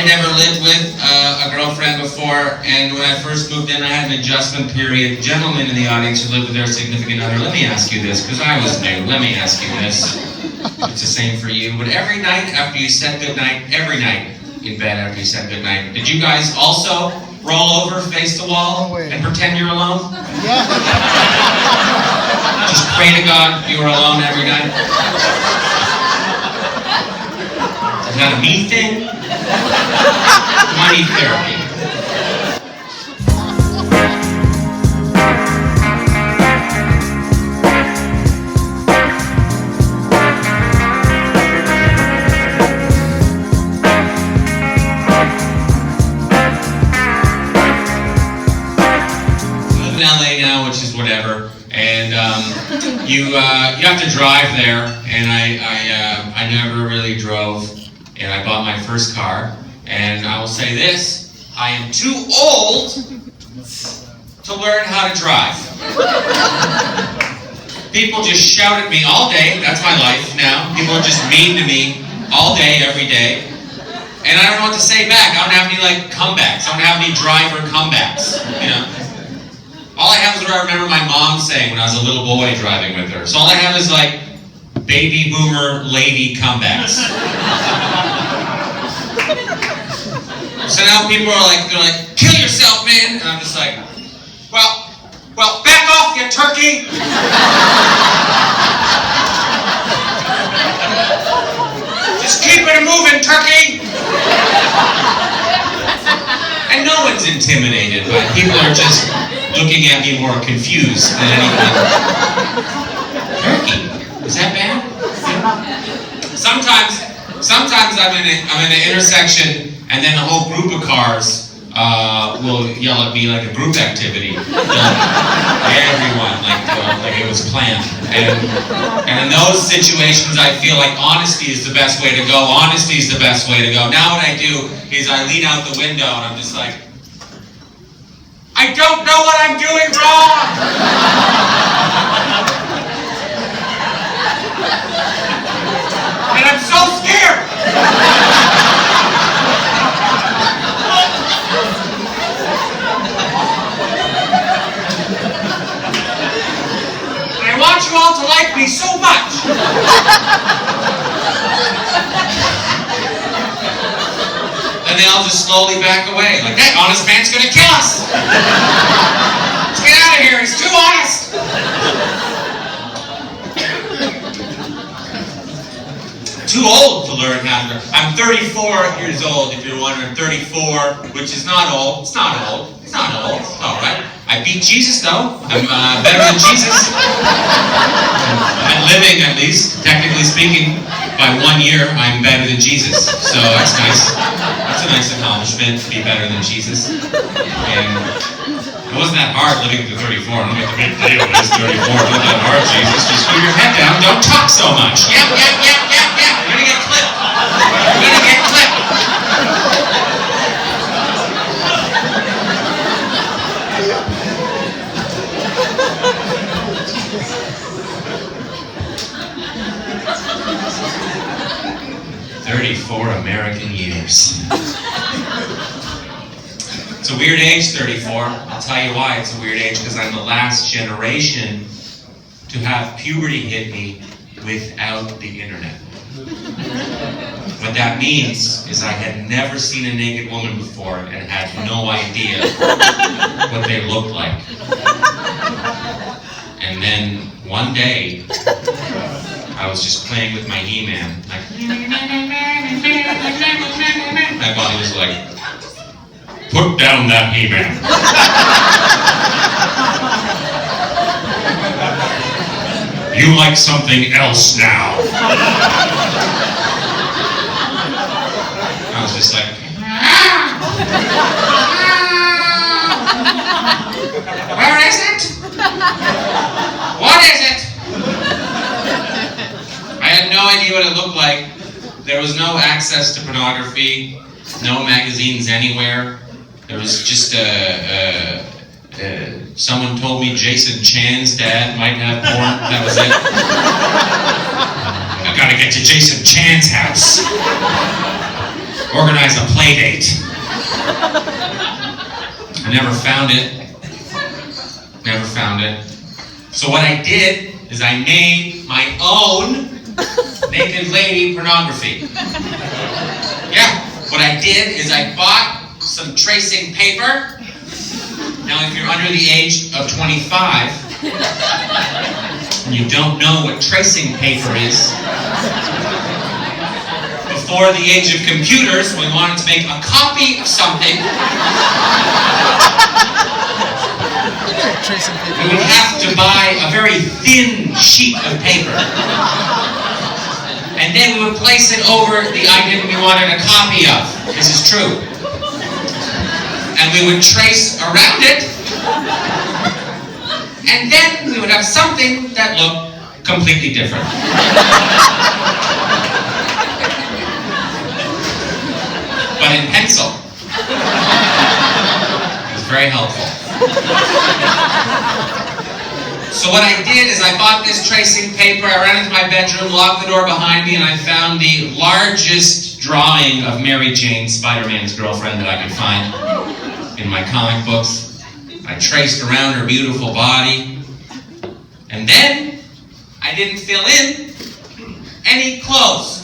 never lived with a girlfriend before, and when I first moved in, I had an adjustment period. Gentlemen in the audience who live with their significant other, let me ask you this, because I was new. Let me ask you this. It's the same for you. But every night after you said goodnight, every night in bed after you said goodnight, did you guys also roll over, face the wall, and pretend you're alone? Yeah. Just pray to God you were alone every night? Is that a me thing? Money therapy. I live in LA now, which is whatever, and you have to drive there, and I never really drove. And I bought my first car, and I will say this, I am too old to learn how to drive. People just shout at me all day, that's my life now. People are just mean to me all day, every day. And I don't know what to say back. I don't have any comebacks. I don't have any driver comebacks, you know. All I have is what I remember my mom saying when I was a little boy driving with her. So all I have is baby boomer lady comebacks. So now people are they're like, kill yourself, man. And I'm just like, well, back off, you turkey. Just keep it moving, turkey. And no one's intimidated, but people are just looking at me more confused than anything. Turkey? Is that bad? Sometimes I'm in an intersection, and then the whole group of cars will yell at me like a group activity. Everyone, like it was planned. And in those situations, I feel like honesty is the best way to go. Honesty is the best way to go. Now what I do is I lean out the window, and I'm just like, I don't know what I'm doing wrong! And I'm so scared! And I want you all to like me so much! And they all just slowly back away, like, that honest man's gonna kill us! Let's get out of here, he's too honest! Too old to learn how to drive. I'm 34 years old, if you're wondering. 34, which is not old. It's not old. It's not old. It's all right. I beat Jesus, though. I'm better than Jesus. I'm living, at least, technically speaking. By 1 year, I'm better than Jesus. So that's nice. That's a nice accomplishment, to be better than Jesus. And it wasn't that hard living to 34. I don't make the big deal of this 34. It's not that hard, Jesus. Just put your head down. Don't talk so much. Yep. You're gonna get clipped. You're gonna get clipped. "34 American years." It's a weird age, 34. I'll tell you why it's a weird age, because I'm the last generation to have puberty hit me without the internet. What that means is I had never seen a naked woman before and had no idea what they looked like. And then one day, I was just playing with my He-Man. My body was like, put down that He-Man. You like something else now. I was just like, where is it? What is it? I had no idea what it looked like. There was no access to pornography, no magazines anywhere. There was just someone told me Jason Chan's dad might have porn. That was it. I gotta get to Jason Chan's house. organize a play date. I never found it. Never found it. So what I did is I made my own naked lady pornography. Yeah, what I did is I bought some tracing paper. Now if you're under the age of 25, and you don't know what tracing paper is, before the age of computers, we wanted to make a copy of something. We would have to buy a very thin sheet of paper. And then we would place it over the item we wanted a copy of. This is true. And we would trace around it. And then we would have something that looked completely different. But in pencil. It was very helpful. So what I did is I bought this tracing paper, I ran into my bedroom, locked the door behind me, and I found the largest drawing of Mary Jane, Spider-Man's girlfriend, that I could find in my comic books. I traced around her beautiful body, and then I didn't fill in any clothes.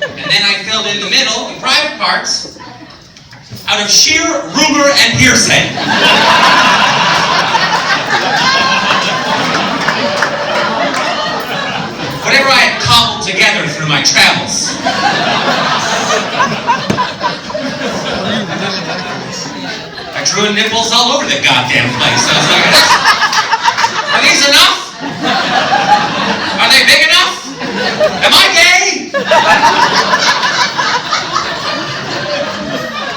And then I filled in the middle, the private parts, out of sheer rumor and hearsay. Whatever I had cobbled together through my travels. I drew nipples all over the goddamn place. I was like, are these enough? Are they big enough? Am I gay?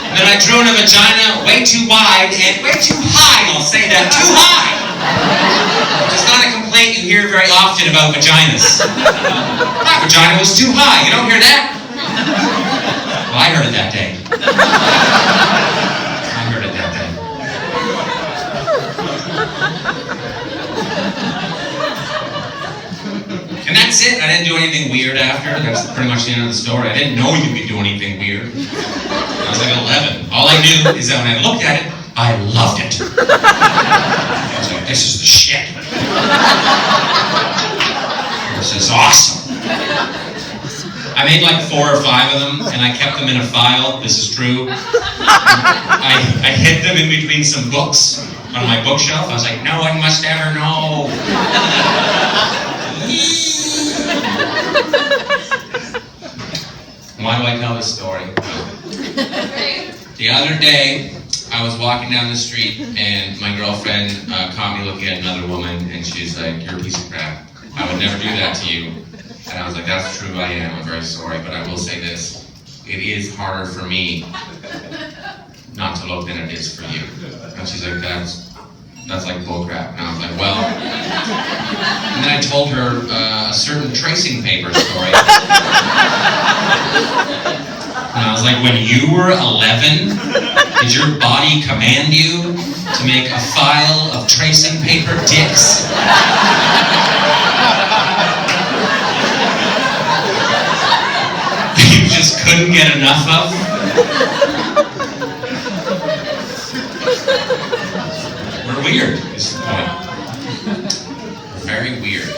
And then I drew in a vagina way too wide and way too high, I'll say that, too high. Which is not a complaint you hear very often about vaginas. My vagina was too high, you don't hear that? Well, I heard it that day. I heard it that day. And that's it. I didn't do anything weird after. That's pretty much the end of the story. I didn't know you could do anything weird. I was like 11. All I knew is that when I looked at it, I loved it. I was like, this is the shit. This is awesome. I made like 4 or 5 of them, and I kept them in a file. This is true. I hid them in between some books on my bookshelf. I was like, no one must ever know. Why do I tell this story? The other day, I was walking down the street, and my girlfriend caught me looking at another woman, and she's like, you're a piece of crap. I would never do that to you. And I was like, that's true, I am. I'm very sorry, but I will say this. It is harder for me not to look than it is for you. And she's like, that's like bullcrap. And I was like, well. And then I told her a certain tracing paper story. And I was like, when you were 11, did your body command you to make a file of tracing paper dicks? You just couldn't get enough of? We're weird, is the point. We're very weird.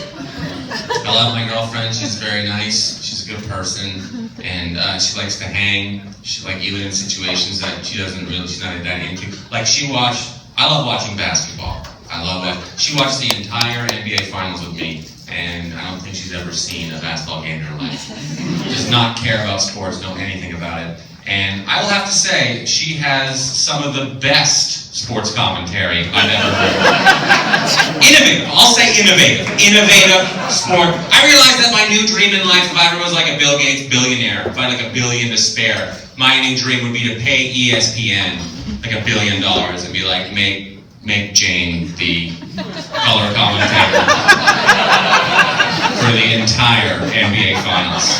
I love my girlfriend, she's very nice, she's a good person, and she likes to hang. She, like, even in situations that she's not that into. Like, I love watching basketball. I love it. She watched the entire NBA Finals with me, and I don't think she's ever seen a basketball game in her life. Does not care about sports, know anything about it. And I will have to say, she has some of the best sports commentary I've ever heard. Innovative. I'll say innovative. Innovative sport. I realized that my new dream in life, if I ever was like a Bill Gates billionaire, if I had like $1 billion to spare, my new dream would be to pay ESPN like $1 billion and be like, make Jane the color commentator for the entire NBA Finals.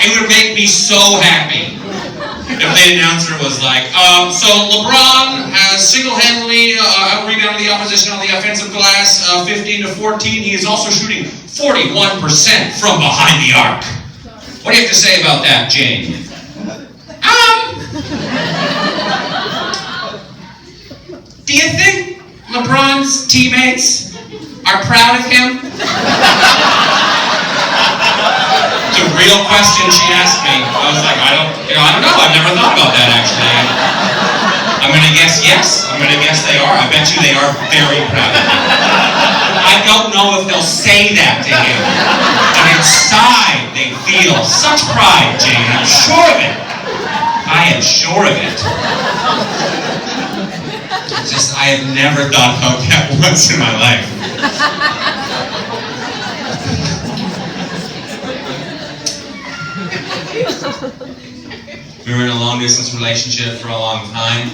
It would make me so happy. if the announcer was like, so LeBron has single-handedly out-rebounded the opposition on the offensive glass, 15 to 14. He is also shooting 41% from behind the arc. What do you have to say about that, Jane? Do you think LeBron's teammates are proud of him? It's a real question she asked me. I was like, I don't know. I've never thought about that, actually. I'm going to guess yes. I'm going to guess they are. I bet you they are very proud of him. I don't know if they'll say that to him. But inside, they feel such pride, Jane. I'm sure of it. I am sure of it. Just, I have never thought about that once in my life. We were in a long-distance relationship for a long time,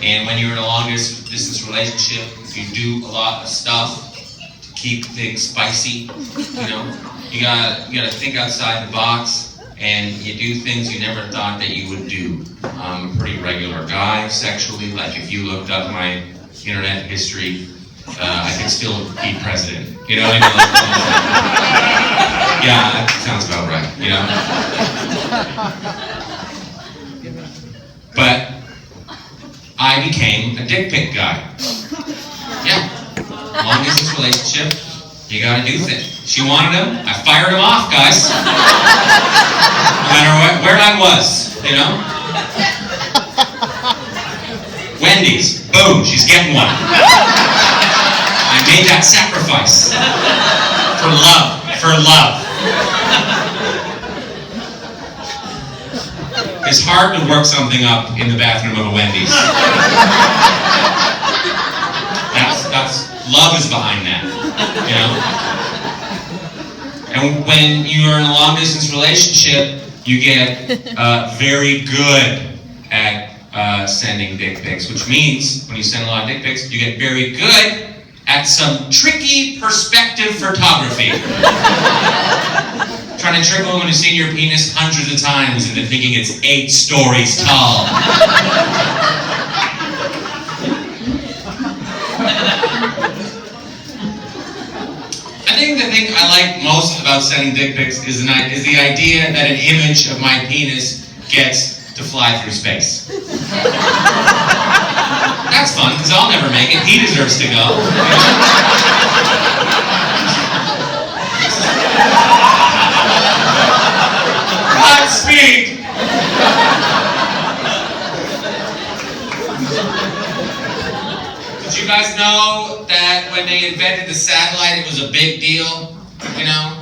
and when you're in a long-distance relationship, you do a lot of stuff to keep things spicy, you know? You gotta think outside the box, and you do things you never thought that you would do. I'm a pretty regular guy sexually. Like, if you looked up my internet history, I could still be president. You know what I mean? Yeah, that sounds about right, you know? But I became a dick pic guy. Yeah. Long distance relationship, you gotta do things. She wanted him, I fired him off, guys. No matter where I was, you know? Wendy's, boom, she's getting one. I made that sacrifice. For love, for love. It's hard to work something up in the bathroom of a Wendy's. That's love is behind that, you know? And when you're in a long-distance relationship, you get very good at sending dick pics, which means when you send a lot of dick pics, you get very good at some tricky perspective photography. Trying to trick a woman who's seen your penis hundreds of times into thinking it's 8 stories tall. I think the thing I like most about sending dick pics is the idea that an image of my penis gets to fly through space. That's fun, because I'll never make it. He deserves to go. Godspeed! Did you guys know that when they invented the satellite, it was a big deal? You know?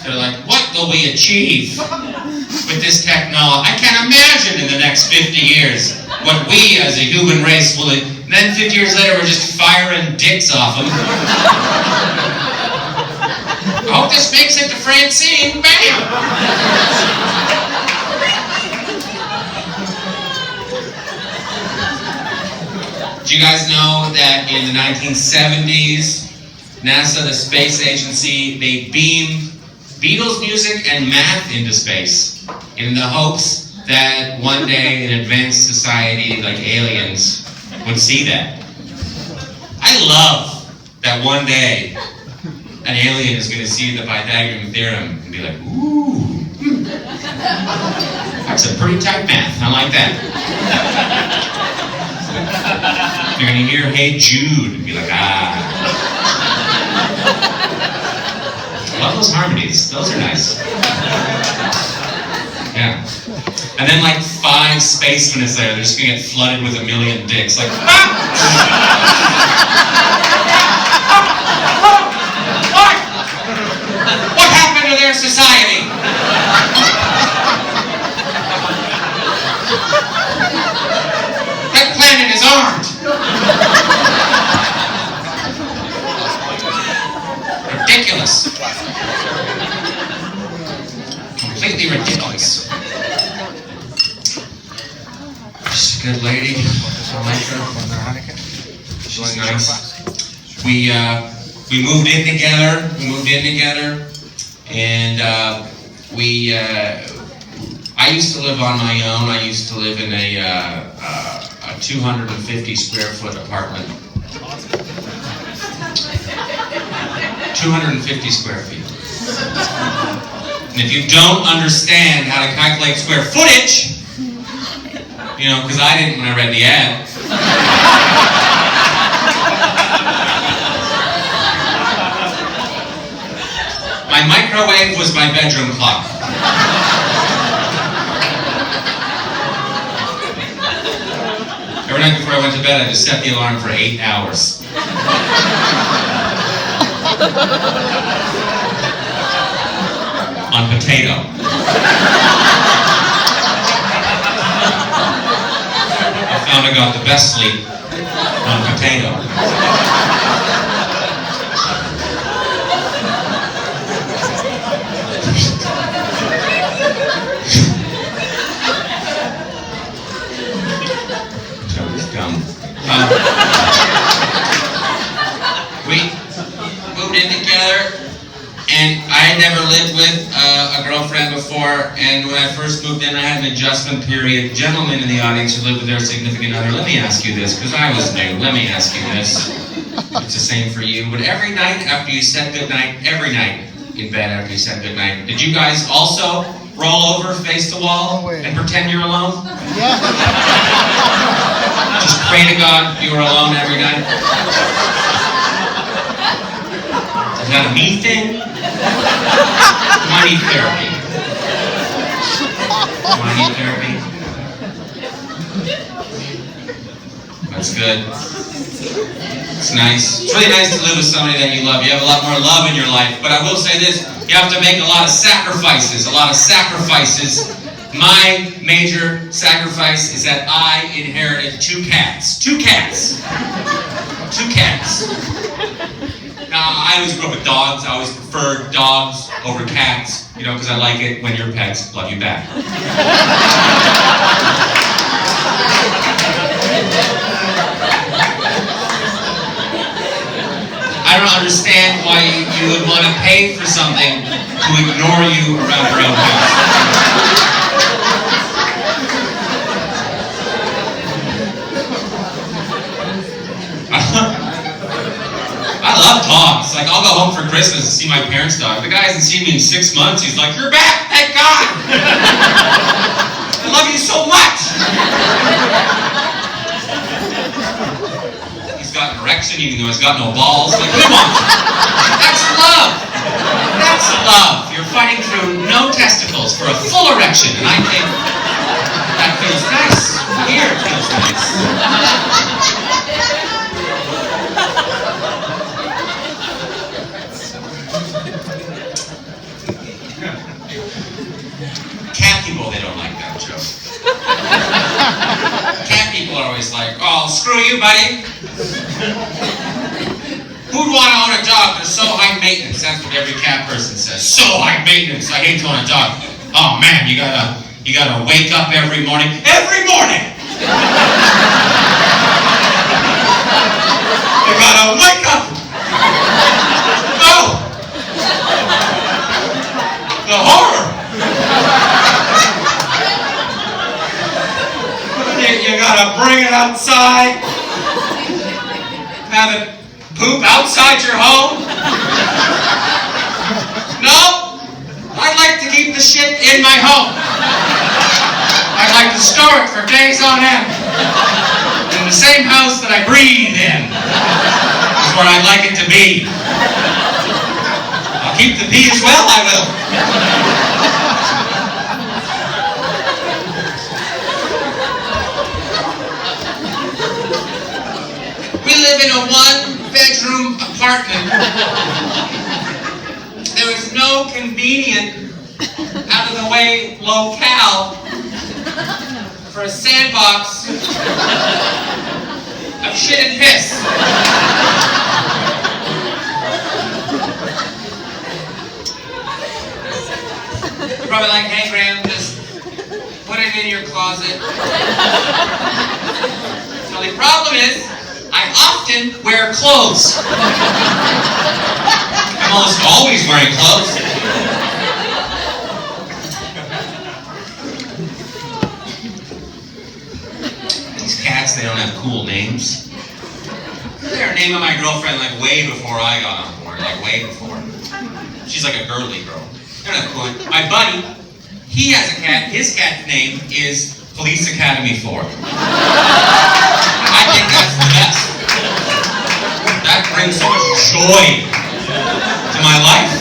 They're like, what will we achieve with this technology? I can't imagine in the next 50 years what we as a human race will... And then 50 years later, we're just firing dicks off them. I hope this makes it to Francine. Bam! Do you guys know that in the 1970s, NASA, the space agency, they beamed Beatles music and math into space in the hopes that one day an advanced society like aliens would see that. I love that one day an alien is going to see the Pythagorean theorem and be like, ooh, that's a pretty tight math. I like that. They're going to hear Hey Jude and be like, ah. I love those harmonies. Those are nice. Yeah. And then like 5 space minutes later, they're just going to get flooded with 1 million dicks. Like, What happened to their society? That planet is armed. Ridiculous. Completely ridiculous. She's a good lady. I like her. She's nice. We moved in together. And I I used to live on my own. I used to live in a 250 square foot apartment. 250 square feet. And if you don't understand how to calculate square footage, you know, because I didn't when I read the ad. My microwave was my bedroom clock. Every night before I went to bed, I just set the alarm for 8 hours. On potato. I found I got the best sleep on potato. We moved in together, and I had never lived with a girlfriend before, and when I first moved in, I had an adjustment period. Gentlemen in the audience who live with their significant other, let me ask you this, because I was new, let me ask you this. It's the same for you, but every night after you said goodnight, every night in bed after you said goodnight, did you guys also roll over, face the wall, and pretend you're alone? Yeah. Just pray to God you were alone every night? Is that a me thing? Do I need therapy? Do I need therapy? That's good. It's nice. It's really nice to live with somebody that you love. You have a lot more love in your life. But I will say this, you have to make a lot of sacrifices. A lot of sacrifices. My major sacrifice is that I inherited 2 cats. 2 cats. 2 cats. Now, I always grew up with dogs. I always preferred dogs over cats, you know, because I like it when your pets love you back. I don't understand why you would want to pay for something to ignore you around your own house. I love dogs. Like, I'll go home for Christmas and see my parents' dog. The guy hasn't seen me in 6 months. He's like, "You're back, thank God! I love you so much!" He's got an erection even though he's got no balls. Like, come on! That's love! That's love! You're fighting through no testicles for a full erection, and I think that feels nice. Here it feels nice. Cat people, they don't like that joke. Cat people are always like, "Oh, screw you, buddy. Who'd want to own a dog? They're so high maintenance." That's what every cat person says. So high maintenance. I hate to own a dog. Oh man, you gotta wake up every morning. Every morning! You gotta wake up! No! The horror! You gotta bring it outside, have it poop outside your home. No, I'd like to keep the shit in my home. I'd like to store it for days on end. In the same house that I breathe in is where I'd like it to be. I'll keep the pee as well, I will. We live in a 1-bedroom apartment. There is no convenient, out-of-the-way locale for a sandbox of shit and piss. You're probably like, "Hey Graham, just put it in your closet." So the problem is, I often wear clothes. I'm almost always wearing clothes. name of my girlfriend like way before I got on board, like way before. She's like a girly girl. My buddy, he has a cat. His cat's name is Police Academy 4. I think that's the best. That brings so much joy to my life.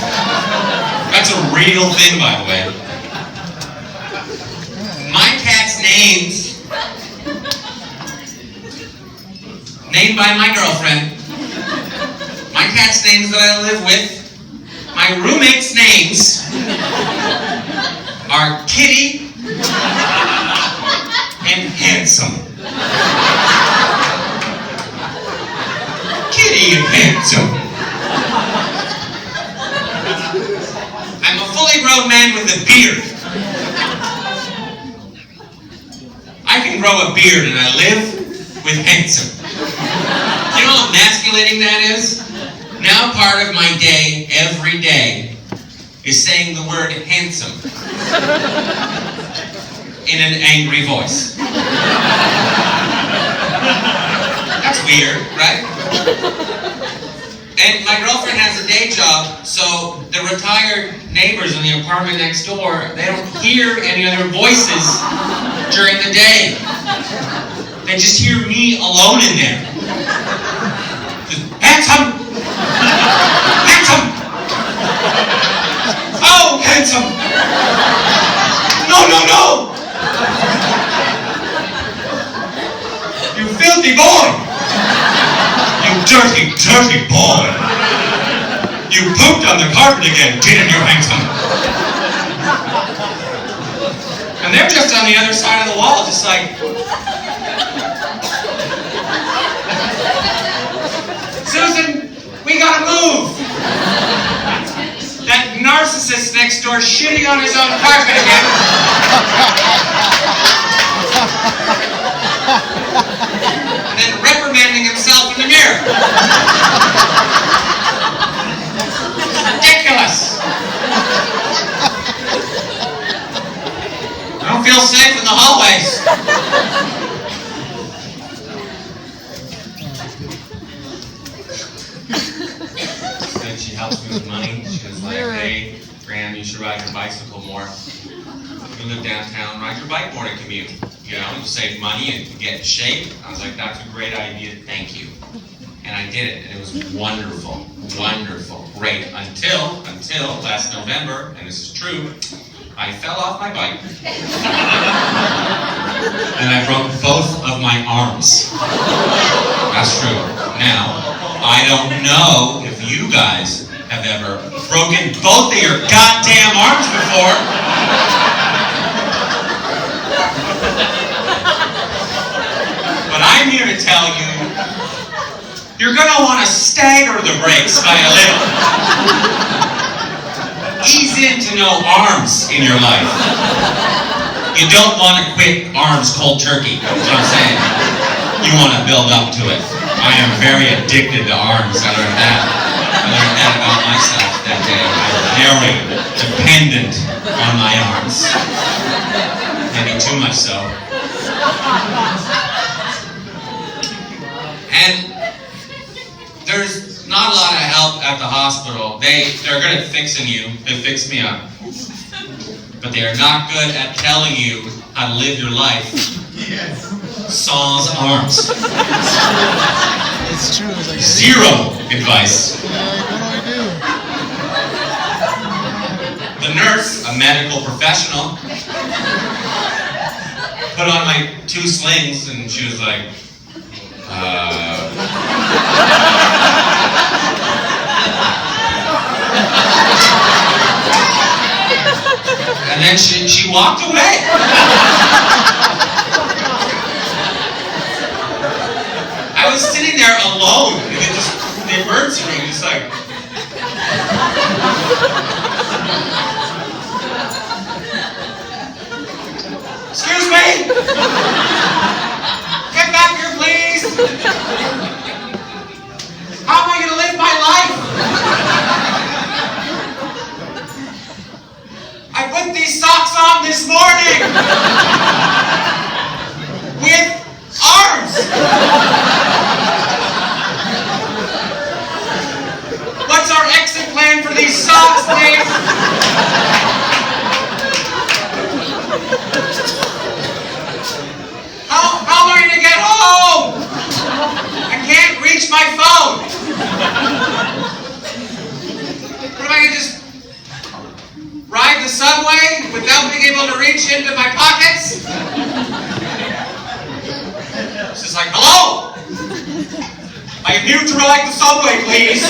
That's a real thing, by the way. My cat's named by my girlfriend. My cat's names that I live with. My roommates' names are Kitty and Handsome. Kitty and Handsome. I'm a fully grown man with a beard. I can grow a beard and I live with Handsome. You know how emasculating that is? Now part of my day, every day, is saying the word handsome in an angry voice. That's weird, right? And my girlfriend has a day job, so the retired neighbors in the apartment next door, they don't hear any other voices during the day. They just hear me alone in there. Just, handsome! Handsome! Oh, handsome! No, no, no! You filthy boy! You dirty, dirty boy! You pooped on the carpet again, didn't you, handsome? And they're just on the other side of the wall, just like... Susan, we gotta move! That narcissist next door shitting on his own carpet again. And then reprimanding himself in the mirror. Ridiculous! I don't feel safe in the hallways. Then she helps me with money. She was like, hey, Graham, you should ride your bicycle more. You live downtown, ride your bike more to commute. You know, you save money and you get in shape. I was like, that's a great idea, thank you. And I did it, and it was wonderful, wonderful, great, until last November, and this is true, I fell off my bike, and I broke both of my arms. That's true. Now, I don't know if you guys have ever broken both of your goddamn arms before. But I'm here to tell you, you're gonna want to stagger the brakes by a little. Ease into no arms in your life. You don't want to quit arms cold turkey, that's what I'm saying. You want to build up to it. I am very addicted to arms. I learned that. I learned that about myself that day. I'm very dependent on my arms. Maybe too much so. And there's not a lot of help at the hospital. They're good at fixing you. They fix me up. But they are not good at telling you how to live your life. Yes. Sans arms. It's true. It's like, zero advice. What do? The nurse, a medical professional, put on my 2 slings and she was like, and then she walked away. I was sitting there alone in the emergency room, just like. Excuse me! Get back here, please! How am I going to live my life? I put these socks on this morning! With arms! without being able to reach into my pockets. She's like, hello? I am here to ride the subway, please.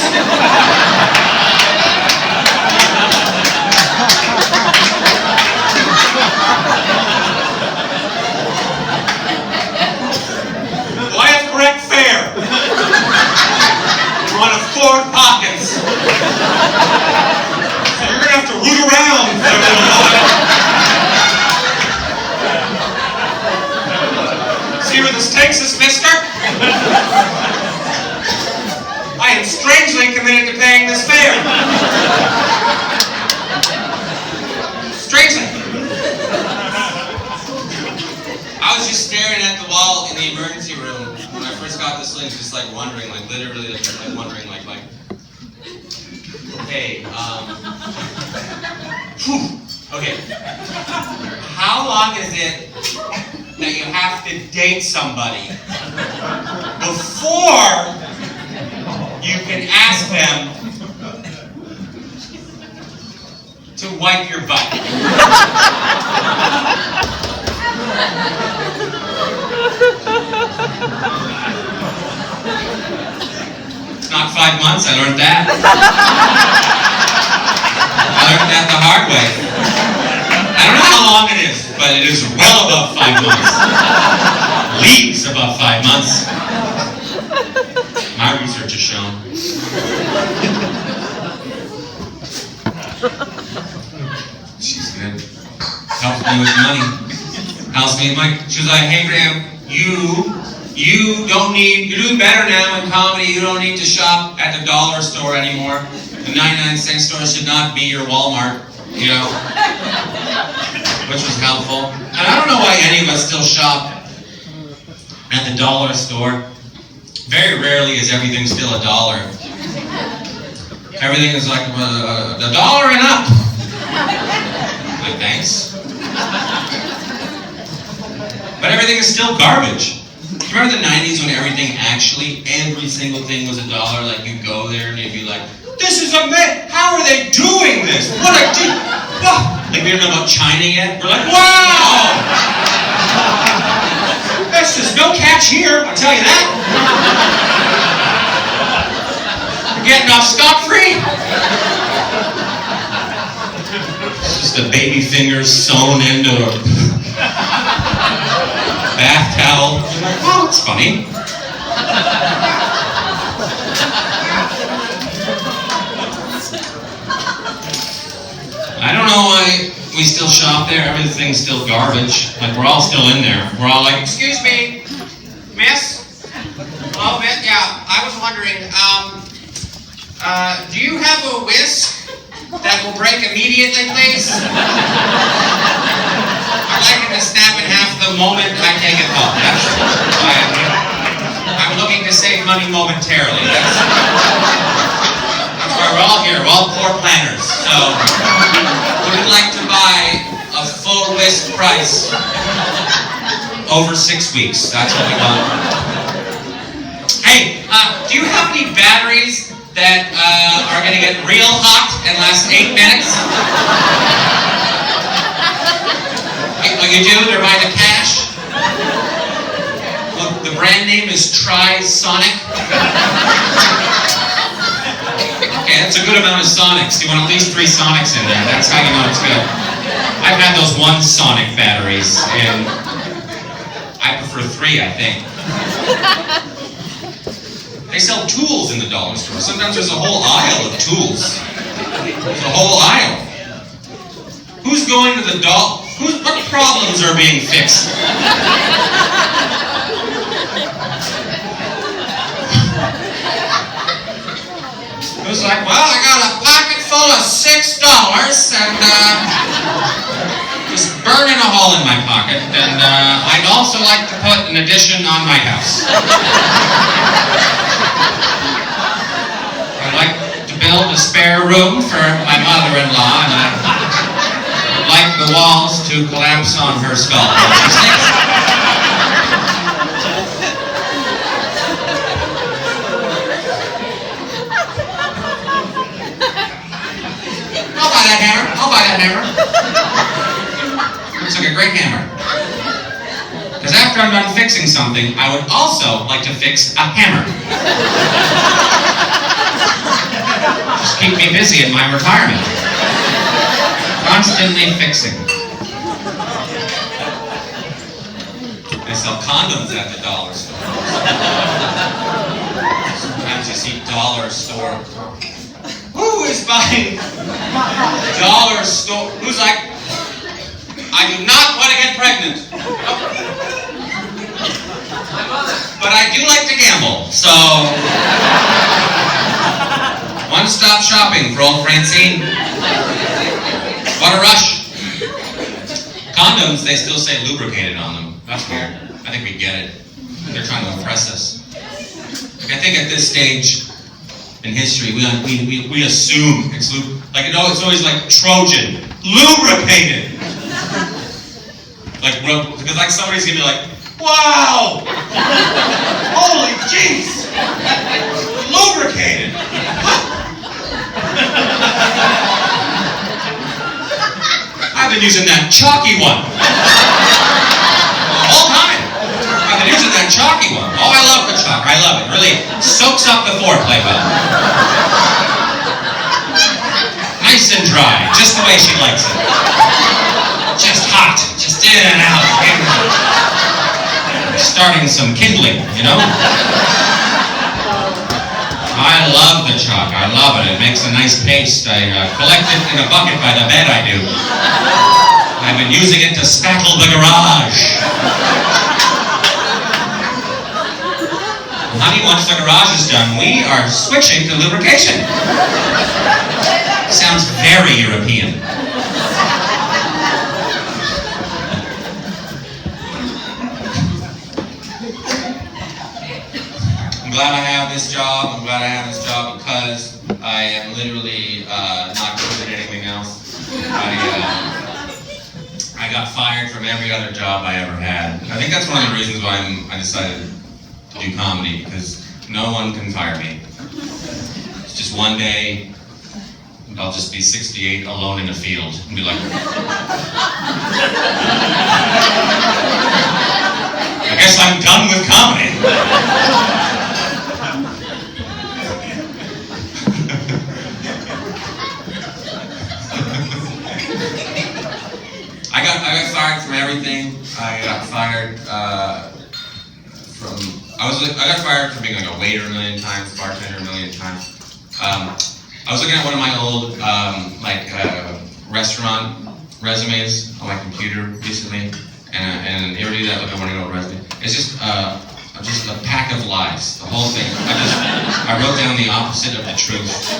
Do I have correct fare? One of 4 pockets. So you're gonna have to root around for a little while. See where this takes us, mister? I am strangely committed to paying this fare. Strangely. I was just staring at the wall in the emergency room when I first got this link, just like wondering, like literally like wondering, like, okay, okay. How long is it that you have to date somebody before you can ask them to wipe your butt? It's not 5 months, I learned that. I learned that the hard way. I don't know how long it is, but it is well above 5 months. Leagues above 5 months. My research has shown. She's good. Helps me with money. Helps me with money. She was like, hey Graham, you're doing better now in comedy. You don't need to shop at the dollar store anymore. The 99-cent store should not be your Walmart, you know? Which was helpful. And I don't know why any of us still shop at the dollar store. Very rarely is everything still $1. Everything is like $1 and up. Like, thanks. But everything is still garbage. Remember the 90s when every single thing was $1? Like, you'd go there and you'd be like, this is amazing! How are they doing this? What a deep... Like, we don't know about China yet. We're like, wow! There's no catch here, I'll tell you that. You're getting off scot-free. It's just a baby finger sewn into a bath towel. Oh, it's funny. I don't know why we still shop there. Everything's still garbage. Like, we're all still in there. We're all like, excuse me, miss? Hello, miss? Yeah, I was wondering, do you have a whisk that will break immediately, please? I'd like it to snap in half the moment I take it home. That's why I'm looking to save money momentarily. That's why we're all here. We're all poor planners. So, we would like to buy a full whisk price over 6 weeks. That's what we want. Hey, do you have any batteries that are going to get real hot and last 8 minutes? Oh, you do? They're by the cash? Look, the brand name is Tri-Sonic. Okay, that's a good amount of Sonics. You want at least 3 Sonics in there. That's how you know it's good. I've had those 1 Sonic batteries, and I prefer 3, I think. They sell tools in the dollar store. Sometimes there's a whole aisle of tools. There's a whole aisle. Who's going to the dollar? What problems are being fixed? It was like, well, I got a pocket full of $6 and just burning a hole in my pocket, and I'd also like to put an addition on my house. I'd like to build a spare room for my mother-in-law, and I'd like the walls to collapse on her skull. I'll buy that hammer. Looks like a great hammer. Because after I'm done fixing something, I would also like to fix a hammer. Just keep me busy in my retirement. Constantly fixing. They sell condoms at the dollar store. Sometimes you see dollar store. Who is buying dollar store? Who's like, I do not want to get pregnant. But I do like to gamble, so one-stop shopping for old Francine. What a rush. Condoms, they still say lubricated on them. That's weird. I think we get it. They're trying to impress us. Like, I think at this stage in history, we assume it's it's always like Trojan, lubricated. Because somebody's gonna be like, wow, holy jeez, lubricated. I've been using that chalky one the whole time. I've been using that chalky one. Oh, I love the chalk. I love it. It really soaks up the foreplay well. Nice and dry, just the way she likes it. Just hot, just in and out. Starting some kindling, you know? I love the chalk. I love it. It makes a nice paste. I collect it in a bucket by the bed, I do. I've been using it to spackle the garage. Honey, once the garage is done, we are switching to lubrication. Sounds very European. I'm glad I have this job. I'm glad I have this job because I am literally not good at anything else. I got fired from every other job I ever had. I think that's one of the reasons why I decided to do comedy, because no one can fire me. It's just one day, I'll just be 68 alone in a field and be like, I guess I'm done with comedy. I got fired from everything. I got fired I got fired from being like a waiter a million times, bartender a million times. I was looking at one of my old restaurant resumes on my computer recently, and you ever do that? Look at one of your old resume. It's just a pack of lies. The whole thing. I wrote down the opposite of the truth.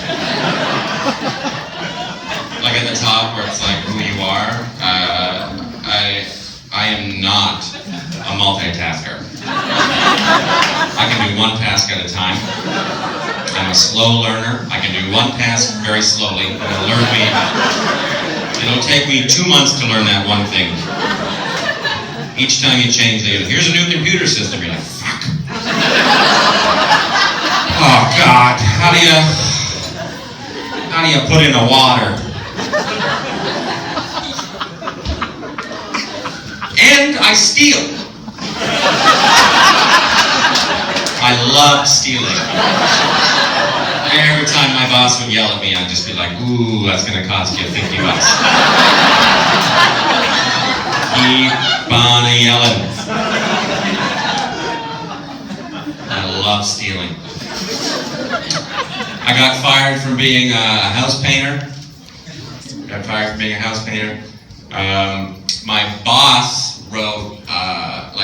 Like at the top where it's like who you are. I am not a multitasker. I can do one task at a time. I'm a slow learner. I can do one task very slowly. It'll take me 2 months to learn that one thing. Each time you change here's a new computer system, you're like, fuck. Oh God, how do you put in the water? And I steal. I love stealing. Every time my boss would yell at me, I'd just be like, ooh, that's gonna cost you $50. Keep on yelling. I love stealing. I got fired from being a house painter. My boss wrote,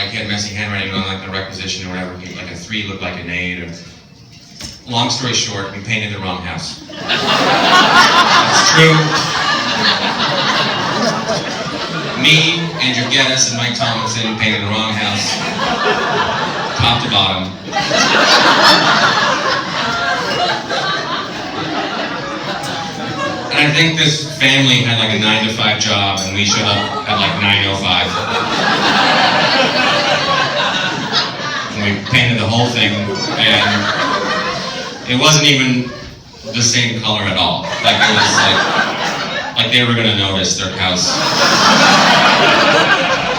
he had messy handwriting on the requisition or whatever. Like a 3 looked like an 8. Long story short, we painted the wrong house. That's true. Me, Andrew Geddes, and Mike Tomlinson painted the wrong house, top to bottom. And I think this family had like a 9-to-5 job, and we showed up at like 9:05. And we painted the whole thing, and it wasn't even the same color at all. Like it was like like they were gonna notice their house.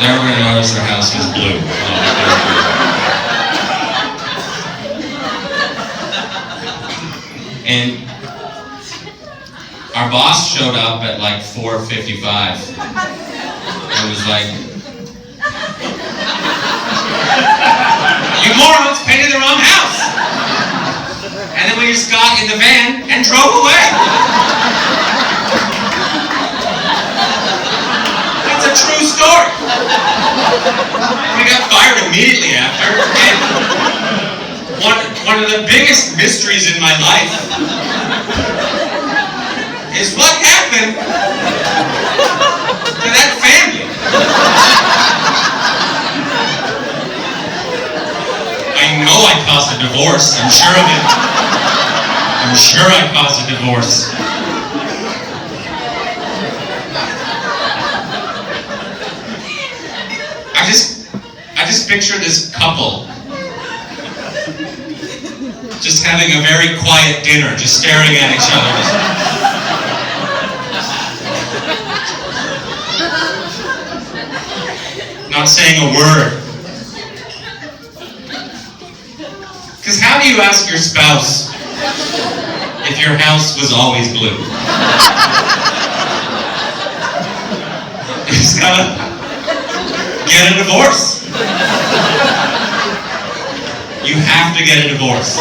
They were gonna notice their house was blue. And our boss showed up at like 4:55 and was like, "You morons painted the wrong house!" And then we just got in the van and drove away. It's a true story. We got fired immediately after, and one of the biggest mysteries in my life is what happened to that family. I know I caused a divorce. I'm sure of it. I'm sure I caused a divorce. I just picture this couple just having a very quiet dinner, just staring at each other. Not saying a word. Because how do you ask your spouse if your house was always blue? You just gotta get a divorce. You have to get a divorce.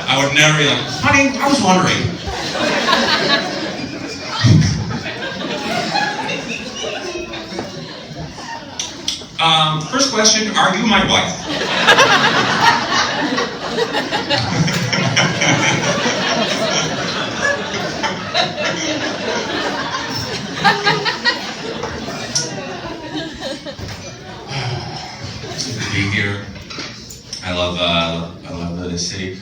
I would never be like, "Honey, I was wondering." First question, are you my wife? To be here. I love this city.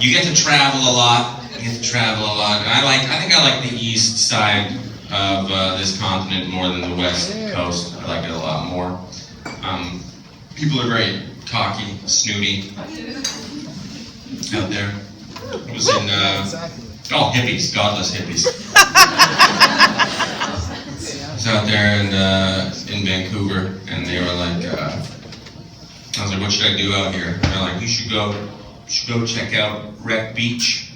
You get to travel a lot. And I think I like the east side of this continent more than the west coast. I like it a lot more. People are very cocky, snooty out there. I was in hippies, godless hippies. I was out there in Vancouver, and they were like, I was like, "What should I do out here?" And they're like, you should go check out Wreck Beach.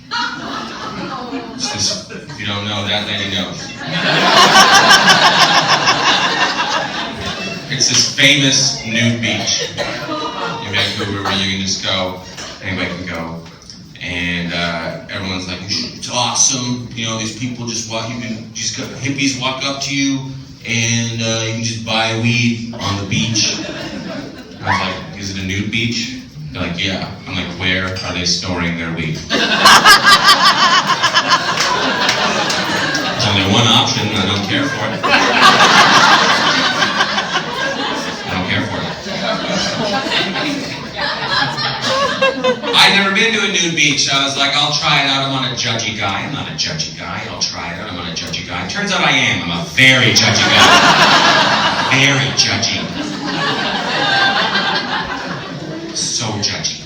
It's this, if you don't know, that lady knows. It's this famous nude beach in Vancouver where you can just go, anybody can go. And everyone's like, "It's awesome. You know, these people hippies walk up to you, and you can just buy weed on the beach." I was like, "Is it a nude beach?" They're like, "Yeah." I'm like, "Where are they storing their weed?" There's only one option, and I don't care for it. I don't care for it. I'd never been to a nude beach. I was like, I'll try it out. I'm not a judgy guy. I'm not a judgy guy. I'll try it out. I'm not a judgy guy. Turns out I am. I'm a very judgy guy. Very judgy. So judgy.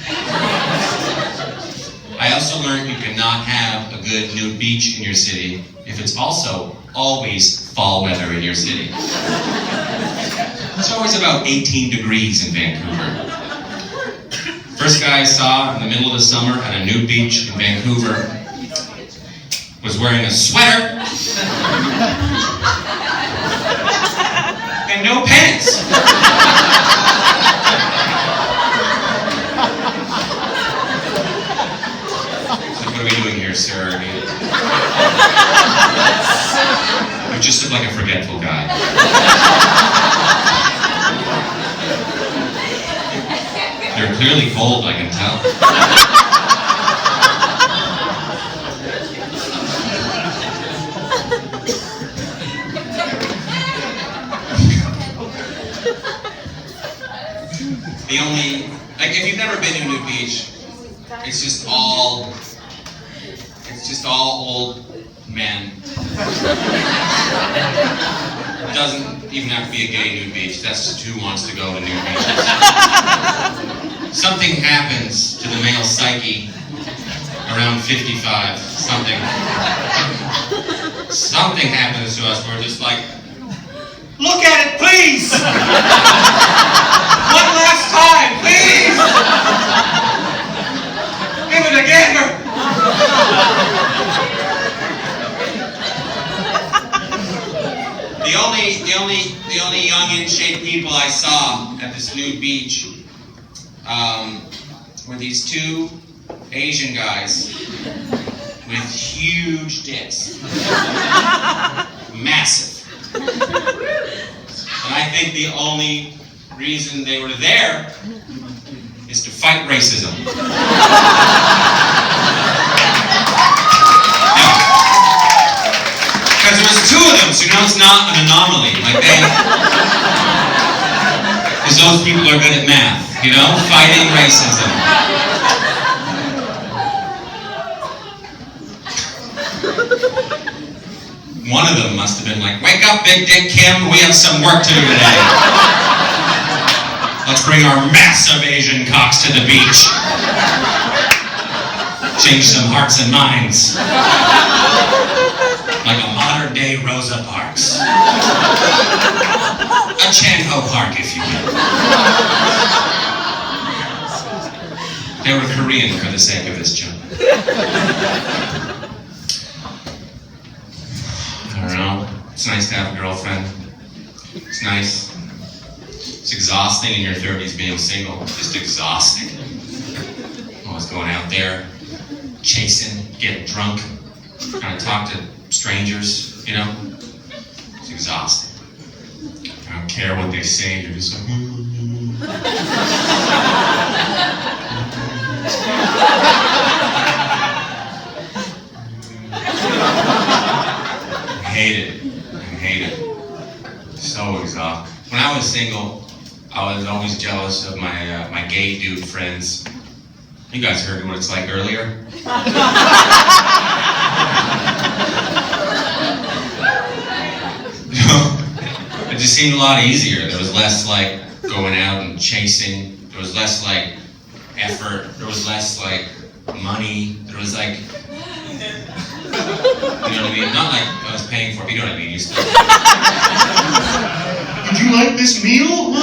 I also learned you cannot have a good nude beach in your city if it's also always fall weather in your city. It's always about 18 degrees in Vancouver. First guy I saw in the middle of the summer at a nude beach in Vancouver was wearing a sweater and no pants. What are we doing here, sir? You just look like a forgetful guy. They're clearly cold, I can tell. If you've never been to a nude beach, it's just all old men. It doesn't even have to be a gay nude beach. That's just who wants to go to nude beaches. Something happens to the male psyche around 55. Something something happens to us, we're just like, look at it, please! One last time, please! Give it again! The only young in-shape people I saw at this nude beach were these two Asian guys with huge dicks. Massive. And I think the only reason they were there is to fight racism. Because there was two of them, so you know it's not an anomaly. Like because those people are good at math, you know? Fighting racism. One of them must have been like, wake up, Big Dick Kim, we have some work to do today. Let's bring our massive Asian cocks to the beach. Change some hearts and minds. Like a modern day Rosa Parks. A Chan-Ho Park, if you will. They were Korean for the sake of this joke. I don't know. It's nice to have a girlfriend. It's nice. It's exhausting in your 30s being single. It's just exhausting. Always going out there, chasing, getting drunk, trying to talk to strangers, you know? It's exhausting. I don't care what they say, you're just like, I hate it. So exhausting. When I was single, I was always jealous of my gay dude friends. You guys heard what it's like earlier? It just seemed a lot easier. There was less like going out and chasing. There was less like effort. There was less like money. There was like, you know what I mean? Not like I was paying for it, but you know what I mean? You still. Would you like this meal?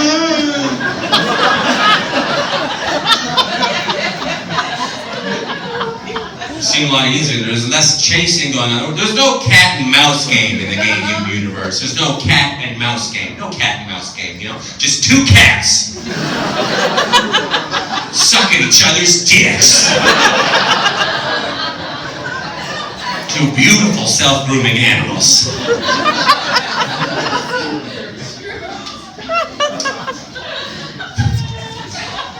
It seemed a lot easier. There was less chasing going on. There's no cat and mouse game in the gay universe. There's no cat and mouse game. No cat and mouse game, you know? Just two cats sucking each other's dicks. Two beautiful self-grooming animals.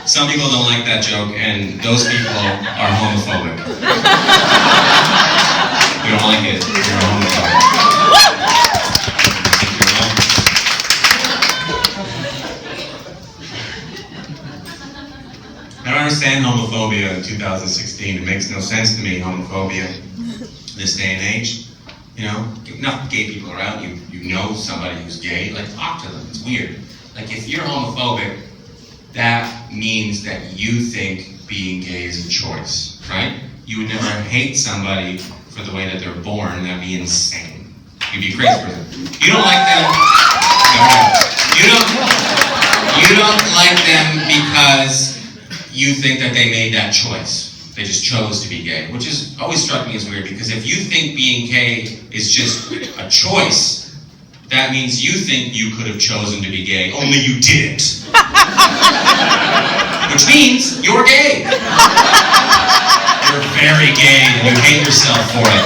Some people don't like that joke, and those people are homophobic. You don't like it, you're homophobic. I don't understand homophobia in 2016. It makes no sense to me, homophobia, this day and age. You know, enough gay people around, you know somebody who's gay, like talk to them, it's weird. Like if you're homophobic, that means that you think being gay is a choice, right? You would never hate somebody for the way that they're born. That'd be insane. You'd be a crazy person. You don't like them. You don't like them because you think that they made that choice. They just chose to be gay, which has always struck me as weird, because if you think being gay is just a choice, that means you think you could have chosen to be gay, only you didn't. Which means you're gay. You're very gay and you hate yourself for it.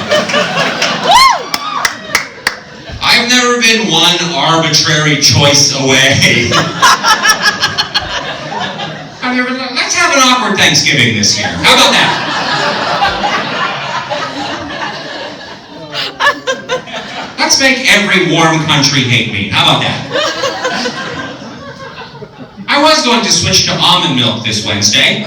I've never been one arbitrary choice away. Let's have an awkward Thanksgiving this year. How about that? Let's make every warm country hate me. How about that? I was going to switch to almond milk this Wednesday.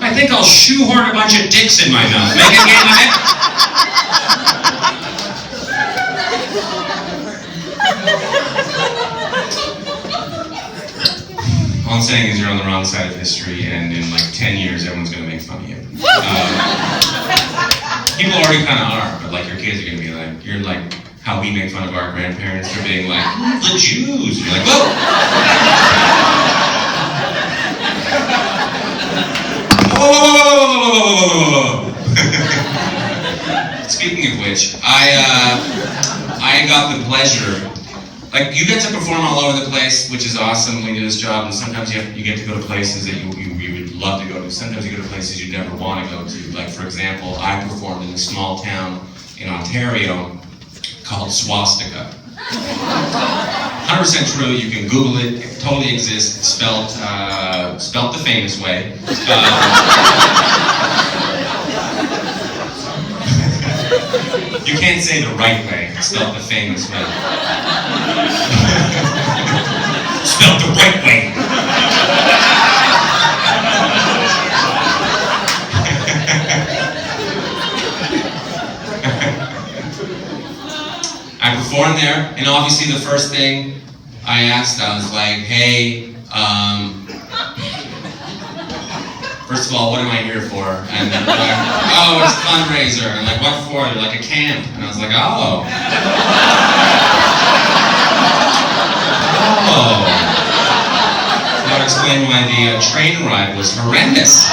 I think I'll shoehorn a bunch of dicks in my mouth. Make a game of it. All I'm saying is you're on the wrong side of history, and in like 10 years, everyone's going to make fun of you. People already kind of are, but like like your kids are gonna be like, you're like how we make fun of our grandparents for being like, the Jews. You're like, whoa! Whoa! Speaking of which, I got the pleasure. Like, you get to perform all over the place, which is awesome when you do this job, and sometimes you get to go to places that you would love to go to. Sometimes you go to places you never want to go to. Like, for example, I performed in a small town in Ontario called Swastika. 100% true, you can Google it, it totally exists, it's spelled the famous way. You can't say the right way, it's spelled the famous way. Spelled the right way. I performed there, and obviously the first thing I asked, I was like, hey, first of all, what am I here for? And they're like, oh, it's a fundraiser. And I'm like, what for? They're like, a camp. And I was like, oh. Oh. That would explain why the train ride was horrendous.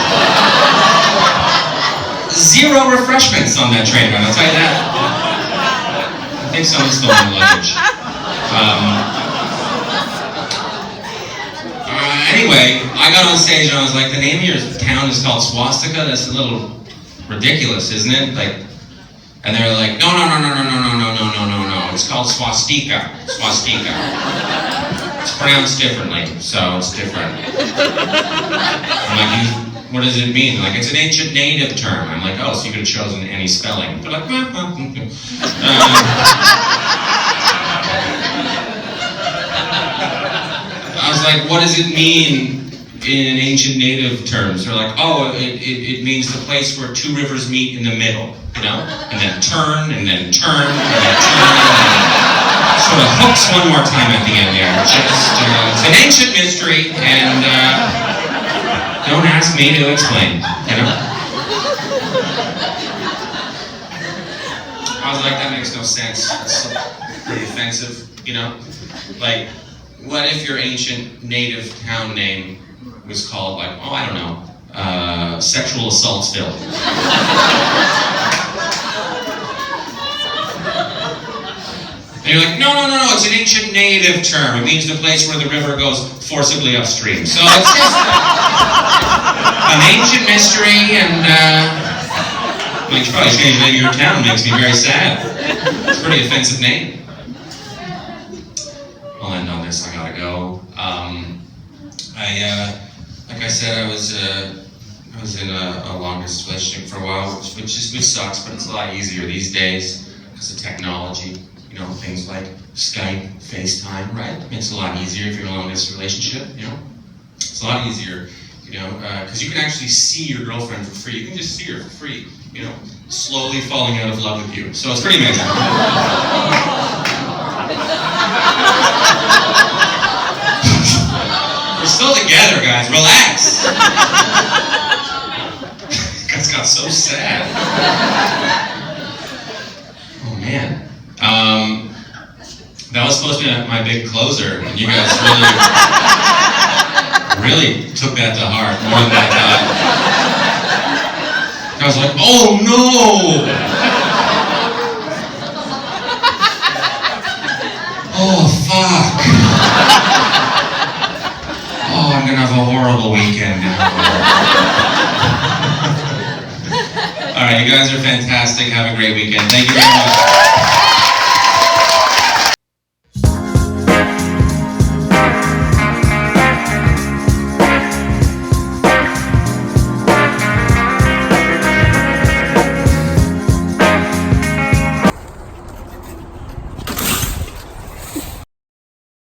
0 refreshments on that train ride, I'll tell you that. I think someone stole my luggage. Anyway, I got on stage and I was like, the name of your town is called Swastika? That's a little ridiculous, isn't it? Like, and they were like, no. It's called Swastika. Swastika. It's pronounced differently, so it's different. I'm like, what does it mean? Like, it's an ancient native term. I'm like, oh, so you could have chosen any spelling. They're like, I was like, what does it mean in ancient native terms? They're like, oh, it means the place where 2 rivers meet in the middle, you know? And then turn, and then turn, and then turn, and sort of hooks one more time at the end there. Just, it's an ancient mystery, and don't ask me to explain, you know? I was like, that makes no sense. It's pretty offensive, you know? Like, what if your ancient native town name was called, like, oh, I don't know, Sexual Assaultsville? And you're like, no, it's an ancient native term. It means the place where the river goes forcibly upstream. So it's just an ancient mystery, and you should probably change the name of your town. It makes me very sad. It's a pretty offensive name. I'll end on this, I gotta go. Like I said, I was in a long-distance relationship for a while, which sucks, but it's a lot easier these days because of technology. You know, things like Skype, FaceTime, right? It makes it a lot easier if you're in a long-distance relationship, you know? It's a lot easier, you know, because you can actually see your girlfriend for free. You can just see her for free, you know, slowly falling out of love with you. So it's pretty amazing. We're still together, guys. Relax. Guys got so sad. Oh man. That was supposed to be my big closer, and you guys really took that to heart more than I thought. I was like, oh no! Oh fuck! Oh, I'm gonna have a horrible weekend now. All right, you guys are fantastic. Have a great weekend. Thank you very much.